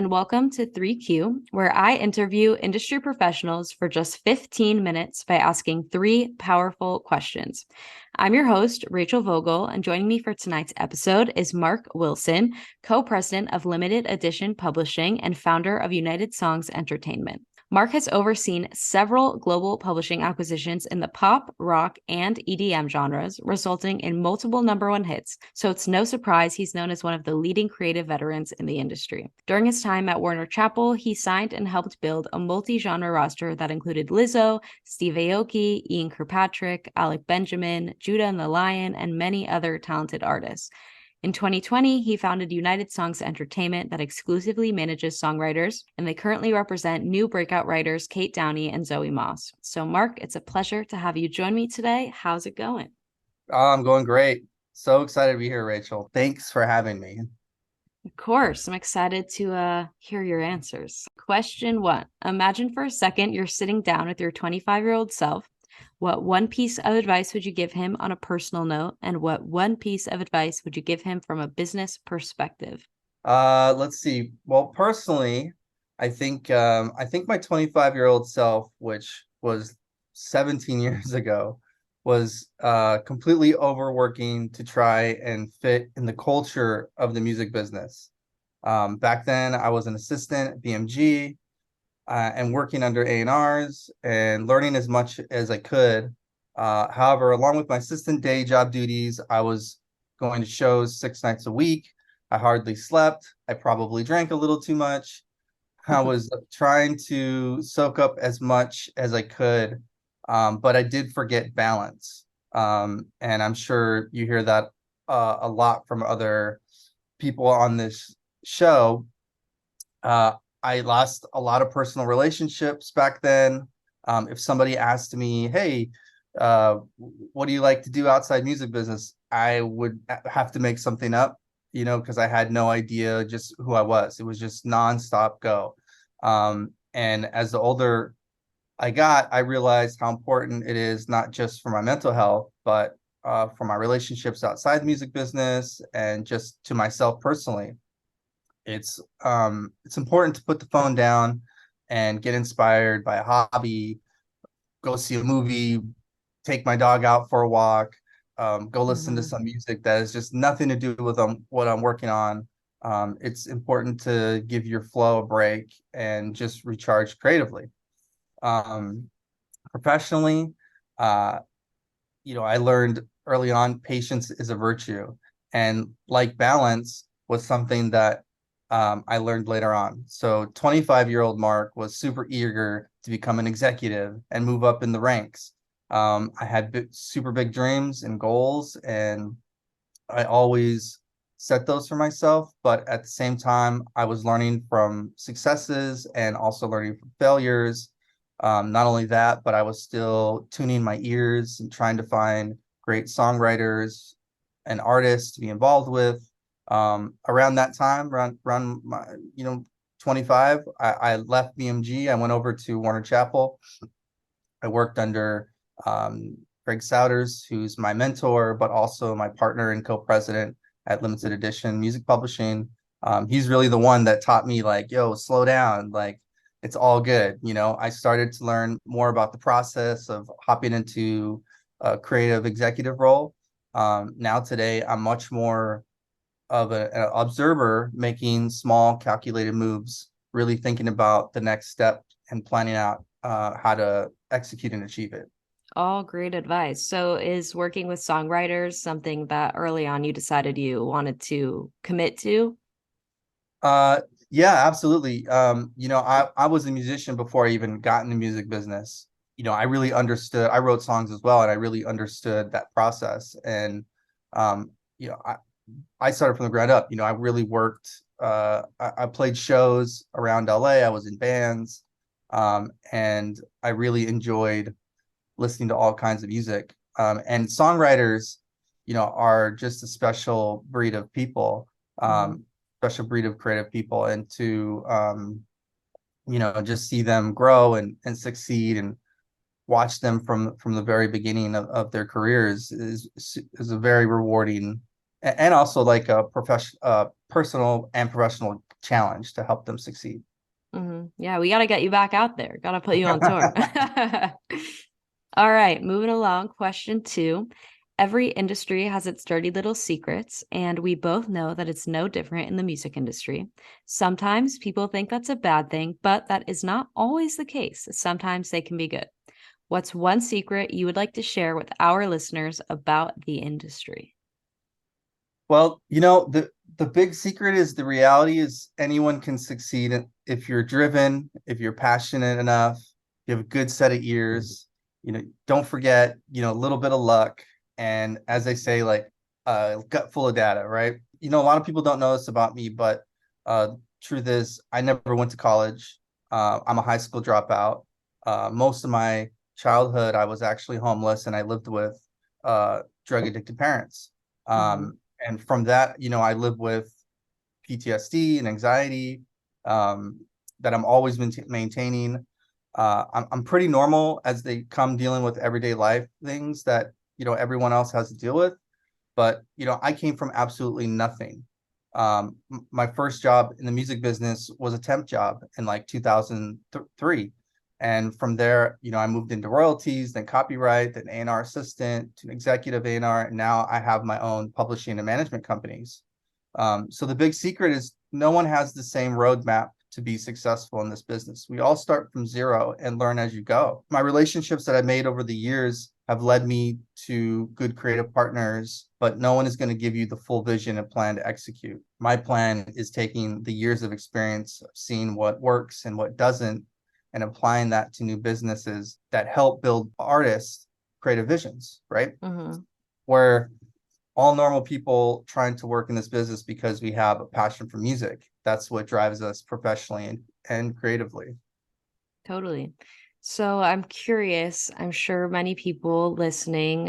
and welcome to 3Q, where I interview industry professionals for just 15 minutes by asking three powerful questions. I'm your host, Rachel Vogel, and joining me for tonight's episode is Marc Wilson, co-president of Limited Edition Publishing and founder of United Songs Entertainment. Marc has overseen several global publishing acquisitions in the pop, rock, and EDM genres, resulting in multiple #1 hits, so it's no surprise he's known as one of the leading creative veterans in the industry. During his time at Warner Chappell, he signed and helped build a multi-genre roster that included Lizzo, Steve Aoki, Ian Kirkpatrick, Alec Benjamin, Judah and the Lion, and many other talented artists. In 2020, he founded United Songs Entertainment that exclusively manages songwriters, and they currently represent new breakout writers Cate, Downey, and Zoe Moss. So, Marc, it's a pleasure to have you join me today. How's it going? I'm going great. So excited to be here, Rachel. Thanks for having me. Of course, I'm excited to hear your answers. Question 1. Imagine for a second you're sitting down with your 25-year-old self. What one piece of advice would you give him on a personal note, and what one piece of advice would you give him from a business perspective? Let's see. Well, personally, I think my 25-year-old self, which was 17 years ago, was completely overworking to try and fit in the culture of the music business. Back then, I was an assistant at BMG and working under A&Rs and learning as much as I could. However, along with my assistant day job duties, I was going to shows 6 nights a week. I hardly slept. I probably drank a little too much. I was trying to soak up as much as I could, but I did forget balance. And I'm sure you hear that a lot from other people on this show. I lost a lot of personal relationships back then. If somebody asked me, hey, what do you like to do outside music business? I would have to make something up, because I had no idea just who I was. It was just nonstop go. And as the older I got, I realized how important it is, not just for my mental health, but for my relationships outside the music business and just to myself personally. It's important to put the phone down and get inspired by a hobby, go see a movie, take my dog out for a walk, go listen to some music that has just nothing to do with what I'm working on. It's important to give your flow a break and just recharge creatively. Professionally, I learned early on patience is a virtue, and like balance was something that I learned later on. So 25-year-old Marc was super eager to become an executive and move up in the ranks. I had super big dreams and goals, and I always set those for myself. But at the same time, I was learning from successes and also learning from failures. Not only that, but I was still tuning my ears and trying to find great songwriters and artists to be involved with. Around that time, around my 25, I left BMG. I went over to Warner Chappell. I worked under Greg Souders, who's my mentor, but also my partner and co-president at Limited Edition Music Publishing. He's really the one that taught me, like, yo, slow down, like it's all good. I started to learn more about the process of hopping into a creative executive role. Now today, I'm much more of an observer, making small calculated moves, really thinking about the next step and planning out how to execute and achieve it. All great advice. So, is working with songwriters something that early on you decided you wanted to commit to? Yeah, absolutely. I was a musician before I even got in the music business. I really understood. I wrote songs as well, and I really understood that process. And um, you know, I started from the ground up. I really worked. I played shows around LA. I was in bands, and I really enjoyed listening to all kinds of music. And songwriters, are just a special breed of people, special breed of creative people, and to just see them grow and succeed and watch them from the very beginning of their careers is a very rewarding and also like a personal and professional challenge to help them succeed. Yeah, we got to get you back out there. Got to put you on tour. All right, moving along. Question 2. Every industry has its dirty little secrets, and we both know that it's no different in the music industry. Sometimes people think that's a bad thing, but that is not always the case. Sometimes they can be good. What's one secret you would like to share with our listeners about the industry? Well, the big secret is the reality is anyone can succeed if you're driven, if you're passionate enough, you have a good set of ears, don't forget, a little bit of luck. And as I say, like gut full of data, right? A lot of people don't know this about me, but truth is I never went to college. I'm a high school dropout. Most of my childhood, I was actually homeless and I lived with drug addicted parents. And from that, I live with PTSD and anxiety that I'm always maintaining. I'm pretty normal as they come dealing with everyday life things that, everyone else has to deal with. But, I came from absolutely nothing. My first job in the music business was a temp job in like 2003. And from there, I moved into royalties, then copyright, then A&R assistant to an executive A&R. And now I have my own publishing and management companies. So the big secret is no one has the same roadmap to be successful in this business. We all start from zero and learn as you go. My relationships that I made over the years have led me to good creative partners, but no one is going to give you the full vision and plan to execute. My plan is taking the years of experience, seeing what works and what doesn't, and applying that to new businesses that help build artists' creative visions, right? Where all normal people trying to work in this business because we have a passion for music. That's what drives us professionally and creatively. Totally. So I'm curious, I'm sure many people listening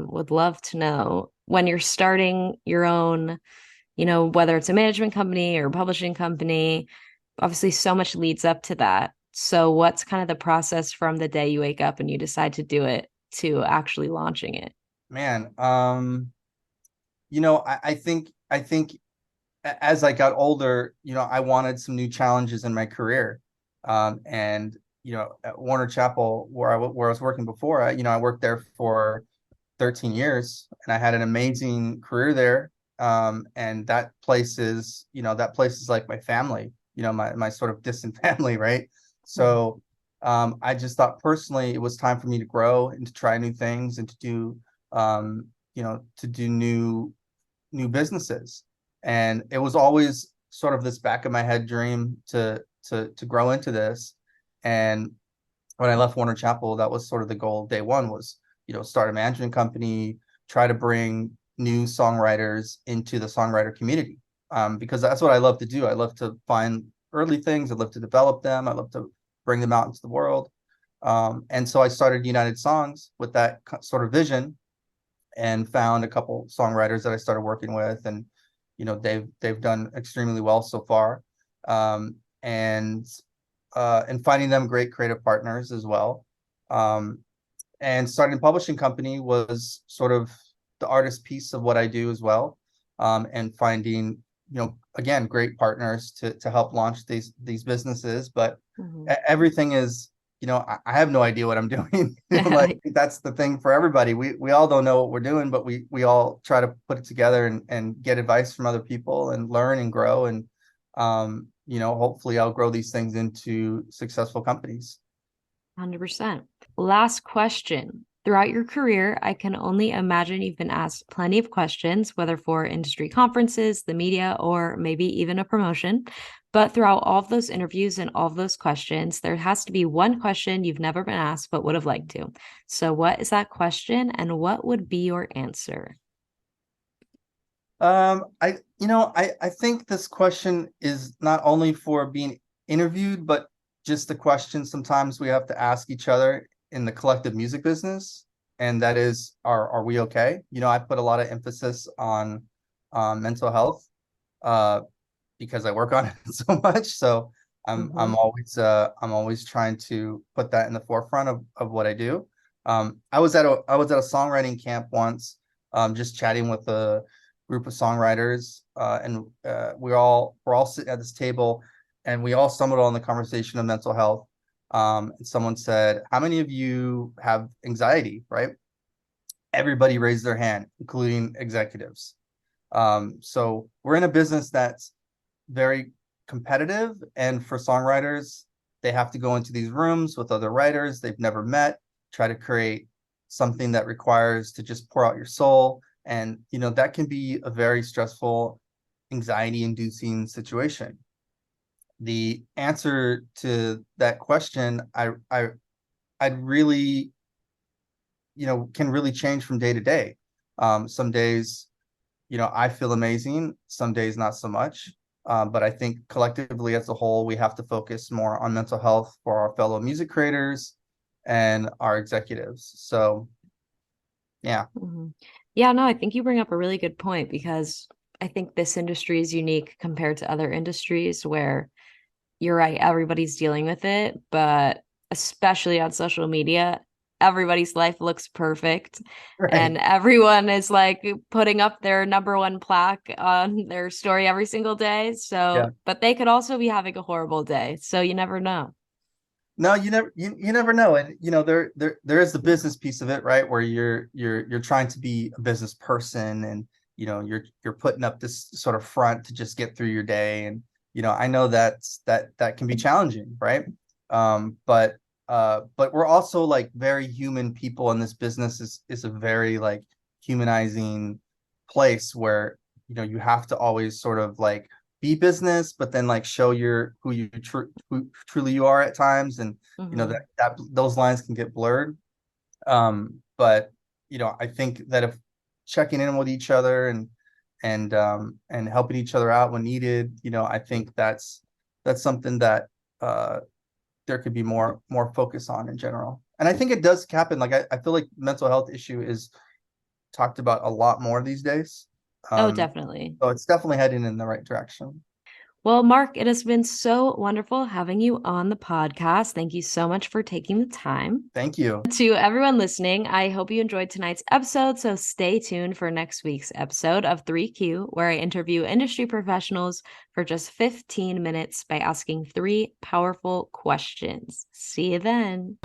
would love to know when you're starting your own, whether it's a management company or a publishing company, obviously so much leads up to that. So what's kind of the process from the day you wake up and you decide to do it to actually launching it? Man, I think as I got older, I wanted some new challenges in my career. And at Warner Chappell, where I was working before, I worked there for 13 years, and I had an amazing career there. And that place is like my family, my sort of distant family, right? So I just thought personally it was time for me to grow and to try new things and to do new businesses. And it was always sort of this back of my head dream to grow into this. And when I left Warner Chappell, that was sort of the goal. Day one was, start a management company, try to bring new songwriters into the songwriter community. Because that's what I love to do. I love to find early things. I love to develop them. I love to bring them out into the world. And so I started United Songs with that sort of vision and found a couple songwriters that I started working with, and they've done extremely well so far. And finding them great creative partners as well. And starting a publishing company was sort of the artist piece of what I do as well. And finding, again, great partners to help launch these businesses. But everything is, I have no idea what I'm doing. Like that's the thing for everybody. We all don't know what we're doing, but we all try to put it together and get advice from other people and learn and grow. And hopefully I'll grow these things into successful companies. 100%. Last question. Throughout your career, I can only imagine you've been asked plenty of questions, whether for industry conferences, the media, or maybe even a promotion. But throughout all of those interviews and all of those questions, there has to be one question you've never been asked but would have liked to. So what is that question and what would be your answer? I think this question is not only for being interviewed, but just the question sometimes we have to ask each other in the collective music business, and that is, are we okay? I put a lot of emphasis on mental health because I work on it so much. So I'm always trying to put that in the forefront of what I do. I was at a songwriting camp once, just chatting with group of songwriters, and we're all sitting at this table, and we all stumbled on the conversation of mental health. And someone said, "How many of you have anxiety?" Right? Everybody raised their hand, including executives. So we're in a business that's very competitive, and for songwriters, they have to go into these rooms with other writers they've never met, try to create something that requires to just pour out your soul. And, that can be a very stressful, anxiety-inducing situation. The answer to that question, I'd really, can really change from day to day. Some days, I feel amazing, some days not so much. But I think collectively as a whole, we have to focus more on mental health for our fellow music creators and our executives. So, yeah. Mm-hmm. Yeah, no, I think you bring up a really good point, because I think this industry is unique compared to other industries where you're right, everybody's dealing with it, but especially on social media, everybody's life looks perfect. Right. And everyone is like putting up their number one plaque on their story every single day. So, Yeah. but they could also be having a horrible day. So you never know. No, you never know. And there is the business piece of it, right? Where you're trying to be a business person, and you're putting up this sort of front to just get through your day. And I know that can be challenging, right? But we're also like very human people, and this business is a very like humanizing place where you have to always sort of like be business, but then like show who truly you are at times, and Mm-hmm. that those lines can get blurred. But I think that if checking in with each other and helping each other out when needed, I think that's something that there could be more focus on in general. And I think it does happen. Like I feel like mental health issue is talked about a lot more these days. Oh, definitely. So it's definitely heading in the right direction. Well, Mark, it has been so wonderful having you on the podcast. Thank you so much for taking the time. Thank you. To everyone listening, I hope you enjoyed tonight's episode. So stay tuned for next week's episode of 3Q, where I interview industry professionals for just 15 minutes by asking 3 powerful questions. See you then.